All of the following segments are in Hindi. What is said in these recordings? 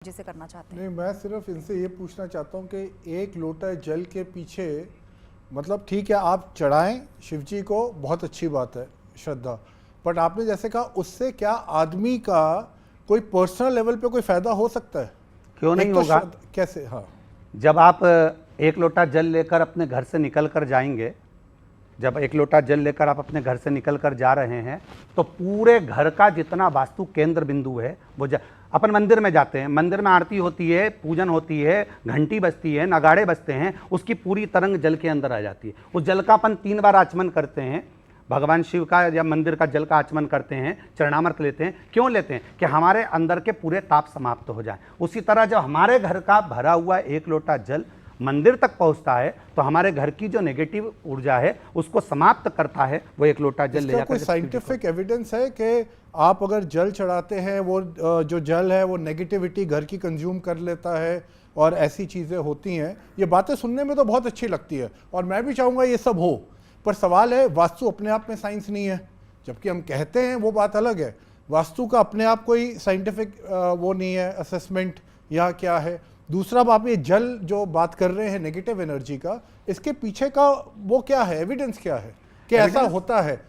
जिसे करना चाहते हैं। नहीं, मैं सिर्फ इनसे ये पूछना चाहता हूँ कि एक लोटा जल के पीछे मतलब ठीक है आप चढ़ाएं शिव जी को, बहुत अच्छी बात है श्रद्धा, बट आपने जैसे कहा उससे क्या आदमी का कोई पर्सनल लेवल पे कोई फायदा हो सकता है? क्यों नहीं तो होगा? कैसे? हाँ, जब आप एक लोटा जल लेकर अपने घर से निकल कर जाएंगे, जब एक लोटा जल लेकर आप अपने घर से निकल कर जा रहे हैं तो पूरे घर का जितना वास्तु केंद्र बिंदु है वो अपन मंदिर में जाते हैं, मंदिर में आरती होती है, पूजन होती है, घंटी बजती है, नगाड़े बजते हैं, उसकी पूरी तरंग जल के अंदर आ जाती है। उस जल का अपन 3 बार आचमन करते हैं, भगवान शिव का या मंदिर का जल का आचमन करते हैं, चरणामृत लेते हैं। क्यों लेते हैं? कि हमारे अंदर के पूरे ताप समाप्त हो जाए। उसी तरह जब हमारे घर का भरा हुआ एक लोटा जल मंदिर तक पहुंचता है तो हमारे घर की जो नेगेटिव ऊर्जा है उसको समाप्त करता है। वो एक लोटा जल ले जाकर कोई साइंटिफिक एविडेंस है कि आप अगर जल चढ़ाते हैं वो जो जल है वो नेगेटिविटी घर की कंज्यूम कर लेता है और ऐसी चीज़ें होती हैं? ये बातें सुनने में तो बहुत अच्छी लगती है और मैं भी चाहूँगा ये सब हो, पर सवाल है वास्तु अपने आप में साइंस नहीं है, जबकि हम कहते हैं वो बात अलग है। वास्तु का अपने आप कोई साइंटिफिक वो नहीं है असेसमेंट या क्या है। दूसरा आप ये जल जो बात कर रहे हैं नेगेटिव एनर्जी का, इसके पीछे का वो क्या है, एविडेंस क्या है कि ऐसा होता है?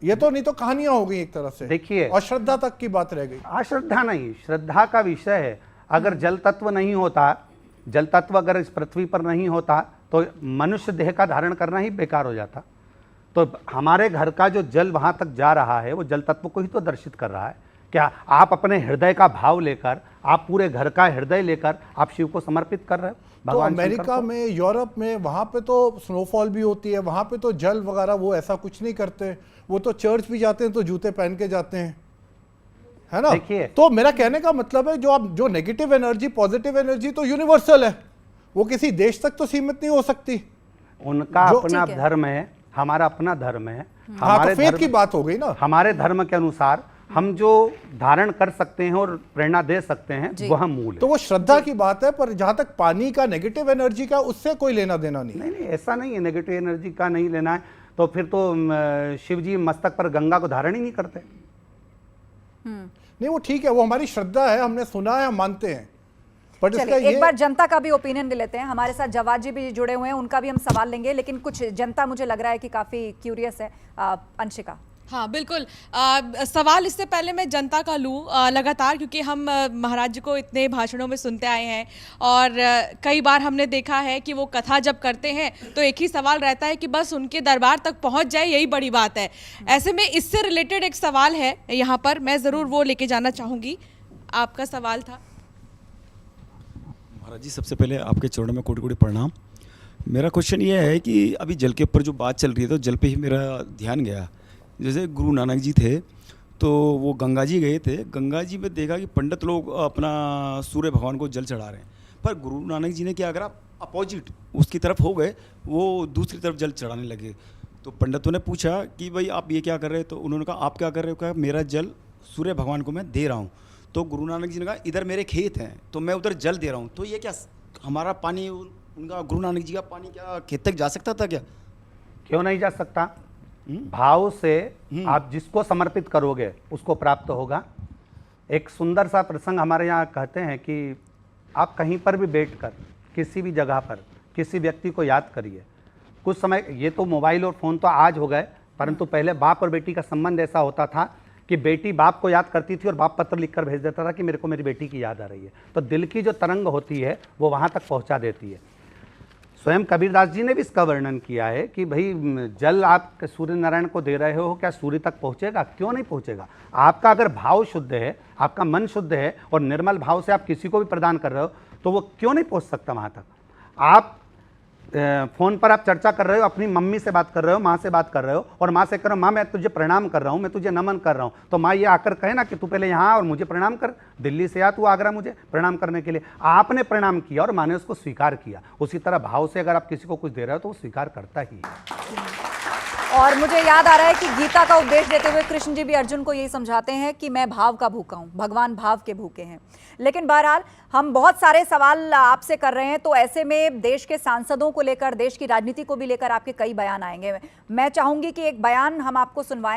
ये तो नहीं तो कहानियां हो गई एक तरह से, देखिए, और श्रद्धा तक की बात रह गई। अश्रद्धा नहीं, श्रद्धा का विषय है। अगर जल तत्व नहीं होता, जल तत्व अगर इस पृथ्वी पर नहीं होता तो मनुष्य देह का धारण करना ही बेकार हो जाता। तो हमारे घर का जो जल वहां तक जा रहा है वो जल तत्व को ही तो दर्शित कर रहा है। क्या आप अपने हृदय का भाव लेकर, आप पूरे घर का हृदय लेकर आप शिव को समर्पित कर रहे हो? तो अमेरिका में, यूरोप में, वहां पे तो स्नोफॉल भी होती है, वहां पे तो जल वगैरह वो ऐसा कुछ नहीं करते, वो तो चर्च भी जाते हैं तो जूते पहन के जाते हैं, है ना? देखिए, तो मेरा कहने का मतलब है जो नेगेटिव एनर्जी, पॉजिटिव एनर्जी तो यूनिवर्सल है, वो किसी देश तक तो सीमित नहीं हो सकती। उनका अपना धर्म है, हमारा अपना धर्म है। हमारे फेथ की बात हो गई ना। हमारे धर्म के अनुसार हम जो धारण कर सकते हैं और प्रेरणा दे सकते हैं वह मूल है। तो वो श्रद्धा की बात है, पर जहां तक पानी का नेगेटिव एनर्जी का उससे कोई लेना देना नहीं। नहीं, ऐसा नहीं है, नेगेटिव एनर्जी का नहीं लेना है। तो फिर तो शिव जी मस्तक पर गंगा को धारण ही नहीं करते। नहीं, वो ठीक है, वो हमारी श्रद्धा है, हमने सुना है, हम मानते हैं। बट एक बार जनता का भी ओपिनियन ले लेते हैं। हमारे साथ जवाद जी भी जुड़े हुए हैं, उनका भी हम सवाल लेंगे, लेकिन कुछ जनता मुझे लग रहा है कि काफी क्यूरियस है। अंशिका। हाँ बिल्कुल, सवाल इससे पहले मैं जनता का लूँ लगातार, क्योंकि हम महाराज जी को इतने भाषणों में सुनते आए हैं और कई बार हमने देखा है कि वो कथा जब करते हैं तो एक ही सवाल रहता है कि बस उनके दरबार तक पहुंच जाए, यही बड़ी बात है। ऐसे में इससे रिलेटेड एक सवाल है यहाँ पर, मैं ज़रूर वो लेके जाना चाहूँगी। आपका सवाल था। महाराज जी, सबसे पहले आपके चरणों में कोटि कोटि प्रणाम। मेरा क्वेश्चन ये है कि अभी जल के ऊपर जो बात चल रही है तो जल पे ही मेरा ध्यान गया। जैसे गुरु नानक जी थे तो वो गंगा जी गए थे, गंगा जी में देखा कि पंडित लोग अपना सूर्य भगवान को जल चढ़ा रहे हैं, पर गुरु नानक जी ने क्या करा, अपोजिट उसकी तरफ हो गए, वो दूसरी तरफ जल चढ़ाने लगे। तो पंडितों ने पूछा कि भाई आप ये क्या कर रहे हैं? तो उन्होंने कहा आप क्या कर रहे हो? कहा मेरा जल सूर्य भगवान को मैं दे रहा हूँ। तो गुरु नानक जी ने कहा इधर मेरे खेत हैं तो मैं उधर जल दे रहा हूँ। तो ये क्या हमारा पानी, उनका गुरु नानक जी का पानी क्या खेत तक जा सकता था क्या? क्यों नहीं जा सकता? भाव से आप जिसको समर्पित करोगे उसको प्राप्त होगा। एक सुंदर सा प्रसंग हमारे यहाँ कहते हैं कि आप कहीं पर भी बैठकर किसी भी जगह पर किसी व्यक्ति को याद करिए। कुछ समय, ये तो मोबाइल और फ़ोन तो आज हो गए, परंतु पहले बाप और बेटी का संबंध ऐसा होता था कि बेटी बाप को याद करती थी और बाप पत्र लिखकर भेज देता था कि मेरे को मेरी बेटी की याद आ रही है। तो दिल की जो तरंग होती है वो वहाँ तक पहुँचा देती है। स्वयं कबीरदास जी ने भी इसका वर्णन किया है कि भाई जल आप सूर्य नारायण को दे रहे हो, क्या सूर्य तक पहुँचेगा? क्यों नहीं पहुँचेगा? आपका अगर भाव शुद्ध है, आपका मन शुद्ध है और निर्मल भाव से आप किसी को भी प्रदान कर रहे हो तो वो क्यों नहीं पहुँच सकता वहाँ तक? आप फ़ोन पर आप चर्चा कर रहे हो, अपनी मम्मी से बात कर रहे हो, माँ से बात कर रहे हो और माँ से करो माँ मैं तुझे प्रणाम कर रहा हूँ, मैं तुझे नमन कर रहा हूँ, तो माँ ये आकर कहे ना कि तू पहले यहाँ और मुझे प्रणाम कर, दिल्ली से आ तू आगरा मुझे प्रणाम करने के लिए। आपने प्रणाम किया और माँ ने उसको स्वीकार किया। उसी तरह भाव से अगर आप किसी को कुछ दे रहे हो तो वो स्वीकार करता ही है। और मुझे याद आ रहा है कि गीता का उपदेश देते हुए कृष्ण जी भी अर्जुन को यही समझाते हैं कि मैं भाव का भूखा हूं, भगवान भाव के भूखे हैं। लेकिन बहरहाल हम बहुत सारे सवाल आपसे कर रहे हैं, तो ऐसे में देश के सांसदों को लेकर, देश की राजनीति को भी लेकर आपके कई बयान आएंगे। मैं चाहूंगी कि एक बयान हम आपको सुनवाएं।